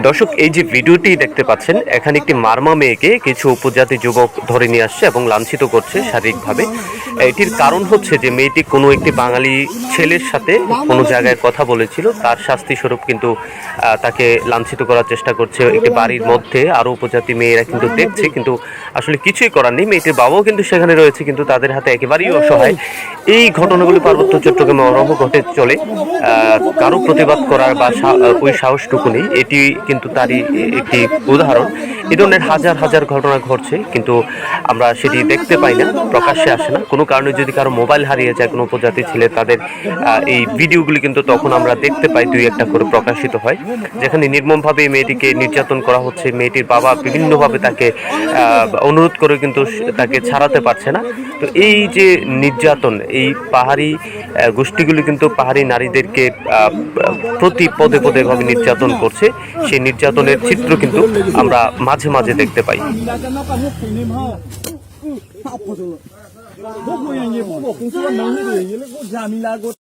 দর্শক, এই যে ভিডিওটি দেখতে পাচ্ছেন, এখানে একটি মারমা মেয়েকে কিছু উপজাতি যুবক ধরে নিয়ে আসছে এবং লাঞ্ছিত করছে শারীরিকভাবে। এটির কারণ হচ্ছে যে মেয়েটি কোনো একটি বাঙালি ছেলের সাথে কোনো জায়গায় কথা বলেছিল, তার শাস্তি স্বরূপ কিন্তু তাকে লাঞ্ছিত করার চেষ্টা করছে একটি বাড়ির মধ্যে। আরও উপজাতি মেয়েরা কিন্তু দেখছে, কিন্তু আসলে কিছুই করার নেই। মেয়েটির বাবাও কিন্তু সেখানে রয়েছে, কিন্তু তাদের হাতে একেবারেই অসহায়। এই ঘটনাগুলি পার্বত্য চট্টগ্রামে অরহ ঘটে চলে। কারো প্রতিবাদ করার বা ওই সাহসটুকু নেই, এটি কিন্তু তারই একটি উদাহরণ। এ ধরনের হাজার হাজার ঘটনা ঘটছে, কিন্তু আমরা সেটি দেখতে পাই না, প্রকাশ্যে আসে না। কোনো কারণে যদি কারো মোবাইল হারিয়ে যায়, কোনো উপজাতি ছেলে, তাদের এই ভিডিওগুলি কিন্তু তখন আমরা দেখতে পাই, দুই একটা করে প্রকাশিত হয়, যেখানে নির্মমভাবে এই মেয়েটিকে নির্যাতন করা হচ্ছে। মেয়েটির বাবা বিভিন্নভাবে তাকে অনুরোধ করে কিন্তু তাকে ছাড়াতে পারছে না। তো এই যে নির্যাতন, এই পাহাড়ি গোষ্ঠীগুলি কিন্তু পাহাড়ি নারীদেরকে প্রতি পদে পদে ভাবে নির্যাতন করছে। সেই নির্যাতনের চিত্র কিন্তু আমরা মাঝে মাঝে দেখতে পাই।